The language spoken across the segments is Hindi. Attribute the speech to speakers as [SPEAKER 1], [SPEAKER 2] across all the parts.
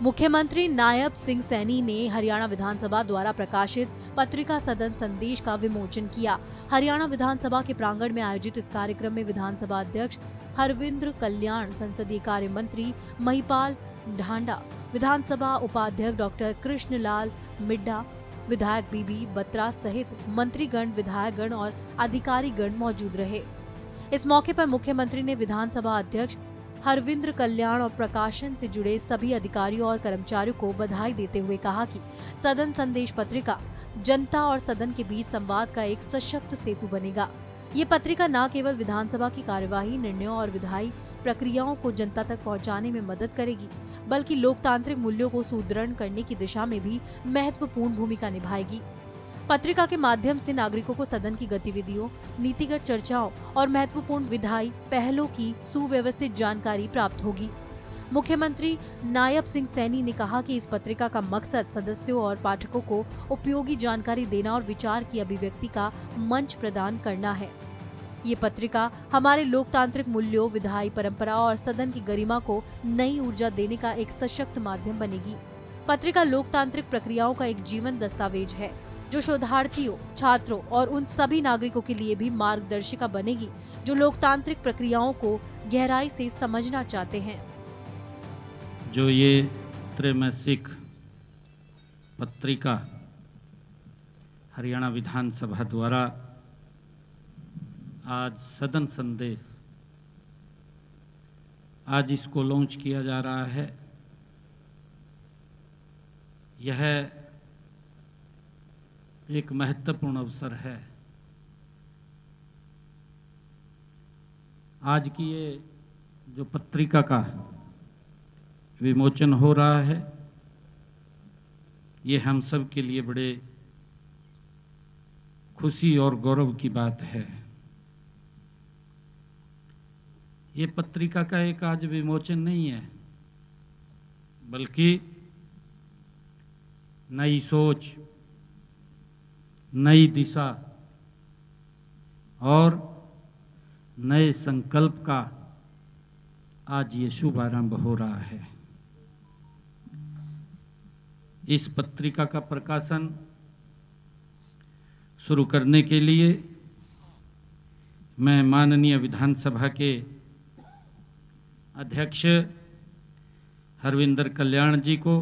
[SPEAKER 1] मुख्यमंत्री नायब सिंह सैनी ने हरियाणा विधानसभा द्वारा प्रकाशित पत्रिका सदन संदेश का विमोचन किया। हरियाणा विधानसभा के प्रांगण में आयोजित इस कार्यक्रम में विधानसभा अध्यक्ष हरविंद्र कल्याण, संसदीय कार्य मंत्री महिपाल ढांडा, विधानसभा उपाध्यक्ष डॉक्टर कृष्णलाल मिड्ढा, विधायक बीबी बत्रा सहित मंत्रीगण, विधायकगण और अधिकारीगण मौजूद रहे। इस मौके पर मुख्यमंत्री ने विधानसभा अध्यक्ष हरविंद्र कल्याण और प्रकाशन से जुड़े सभी अधिकारियों और कर्मचारियों को बधाई देते हुए कहा कि सदन संदेश पत्रिका जनता और सदन के बीच संवाद का एक सशक्त सेतु बनेगा। ये पत्रिका न केवल विधानसभा की कार्यवाही, निर्णयों और विधायी प्रक्रियाओं को जनता तक पहुंचाने में मदद करेगी, बल्कि लोकतांत्रिक मूल्यों को सुदृढ़ करने की दिशा में भी महत्वपूर्ण भूमिका निभाएगी। पत्रिका के माध्यम से नागरिकों को सदन की गतिविधियों, नीतिगत चर्चाओं और महत्वपूर्ण विधायी पहलों की सुव्यवस्थित जानकारी प्राप्त होगी। मुख्यमंत्री नायब सिंह सैनी ने कहा कि इस पत्रिका का मकसद सदस्यों और पाठकों को उपयोगी जानकारी देना और विचार की अभिव्यक्ति का मंच प्रदान करना है। ये पत्रिका हमारे लोकतांत्रिक मूल्यों, विधायी परंपरा और सदन की गरिमा को नई ऊर्जा देने का एक सशक्त माध्यम बनेगी। पत्रिका लोकतांत्रिक प्रक्रियाओं का एक जीवंत दस्तावेज है, जो शोधार्थियों, छात्रों और उन सभी नागरिकों के लिए भी मार्गदर्शिका बनेगी जो लोकतांत्रिक प्रक्रियाओं को गहराई से समझना चाहते हैं।
[SPEAKER 2] जो ये त्रैमासिक पत्रिका हरियाणा विधानसभा द्वारा आज सदन संदेश, आज इसको लॉन्च किया जा रहा है। यह एक महत्वपूर्ण अवसर है। आज की ये जो पत्रिका का विमोचन हो रहा है, ये हम सब के लिए बड़े खुशी और गौरव की बात है। ये पत्रिका का एक आज विमोचन नहीं है, बल्कि नई सोच, नई दिशा और नए संकल्प का आज ये शुभारंभ हो रहा है। इस पत्रिका का प्रकाशन शुरू करने के लिए मैं माननीय विधानसभा के अध्यक्ष हरविंद्र कल्याण जी को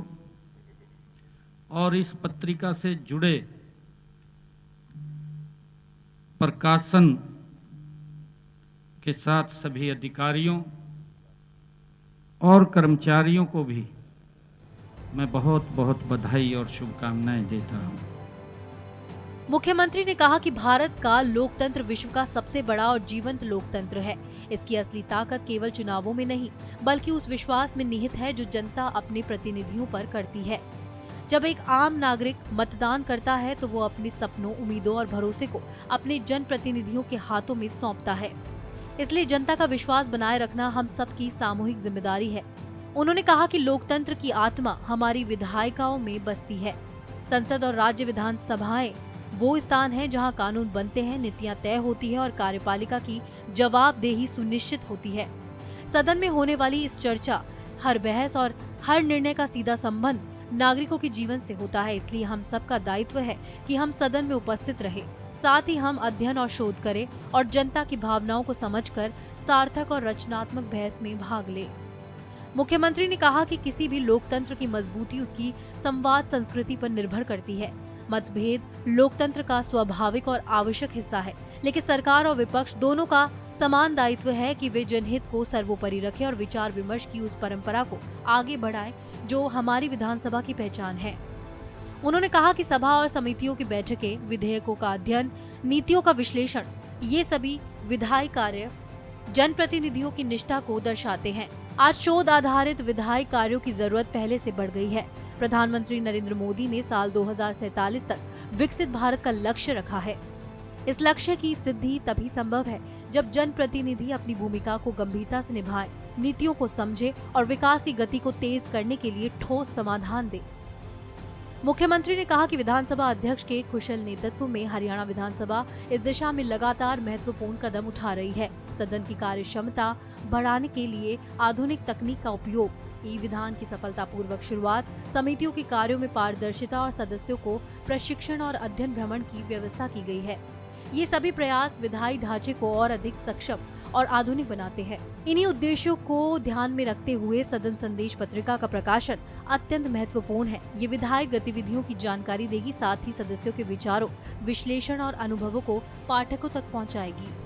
[SPEAKER 2] और इस पत्रिका से जुड़े प्रकाशन के साथ सभी अधिकारियों और कर्मचारियों को भी मैं बहुत बहुत बधाई और शुभकामनाएं देता हूं।
[SPEAKER 1] मुख्यमंत्री ने कहा कि भारत का लोकतंत्र विश्व का सबसे बड़ा और जीवंत लोकतंत्र है। इसकी असली ताकत केवल चुनावों में नहीं, बल्कि उस विश्वास में निहित है जो जनता अपने प्रतिनिधियों पर करती है। जब एक आम नागरिक मतदान करता है तो वो अपने सपनों, उम्मीदों और भरोसे को अपने जनप्रतिनिधियों के हाथों में सौंपता है। इसलिए जनता का विश्वास बनाए रखना हम सबकी सामूहिक जिम्मेदारी है। उन्होंने कहा कि लोकतंत्र की आत्मा हमारी विधायिकाओं में बसती है। संसद और राज्य विधानसभाएं वो स्थान है जहां कानून बनते हैं, नीतियां तय होती है और कार्यपालिका की जवाबदेही सुनिश्चित होती है। सदन में होने वाली इस चर्चा, हर बहस और हर निर्णय का सीधा संबंध नागरिकों के जीवन से होता है। इसलिए हम सबका दायित्व है कि हम सदन में उपस्थित रहे, साथ ही हम अध्ययन और शोध करें और जनता की भावनाओं को समझकर सार्थक और रचनात्मक बहस में भाग लें। मुख्यमंत्री ने कहा कि किसी भी लोकतंत्र की मजबूती उसकी संवाद संस्कृति पर निर्भर करती है। मतभेद लोकतंत्र का स्वाभाविक और आवश्यक हिस्सा है, लेकिन सरकार और विपक्ष दोनों का समान दायित्व है कि वे जनहित को सर्वोपरि रखें और विचार विमर्श की उस परंपरा को आगे बढ़ाएं जो हमारी विधानसभा की पहचान है। उन्होंने कहा कि सभा और समितियों की बैठकें, विधेयकों का अध्ययन, नीतियों का विश्लेषण, ये सभी विधायी कार्य जनप्रतिनिधियों की निष्ठा को दर्शाते हैं। आज शोध आधारित विधायी कार्यों की जरूरत पहले से बढ़ गई है। प्रधानमंत्री नरेंद्र मोदी ने साल 2047 तक विकसित भारत का लक्ष्य रखा है। इस लक्ष्य की सिद्धि तभी संभव है जब जनप्रतिनिधि अपनी भूमिका को गंभीरता से निभाएं, नीतियों को समझे और विकास की गति को तेज करने के लिए ठोस समाधान दे। मुख्यमंत्री ने कहा कि विधानसभा अध्यक्ष के कुशल नेतृत्व में हरियाणा विधानसभा इस दिशा में लगातार महत्वपूर्ण कदम उठा रही है। सदन की कार्य क्षमता बढ़ाने के लिए आधुनिक तकनीक का उपयोग, ई विधान की सफलतापूर्वक शुरुआत, समितियों के कार्यों में पारदर्शिता और सदस्यों को प्रशिक्षण और अध्ययन भ्रमण की व्यवस्था की गई है। ये सभी प्रयास विधायी ढांचे को और अधिक सक्षम और आधुनिक बनाते हैं। इन्हीं उद्देश्यों को ध्यान में रखते हुए सदन संदेश पत्रिका का प्रकाशन अत्यंत महत्वपूर्ण है। ये विधायी गतिविधियों की जानकारी देगी, साथ ही सदस्यों के विचारों, विश्लेषण और अनुभवों को पाठकों तक पहुंचाएगी।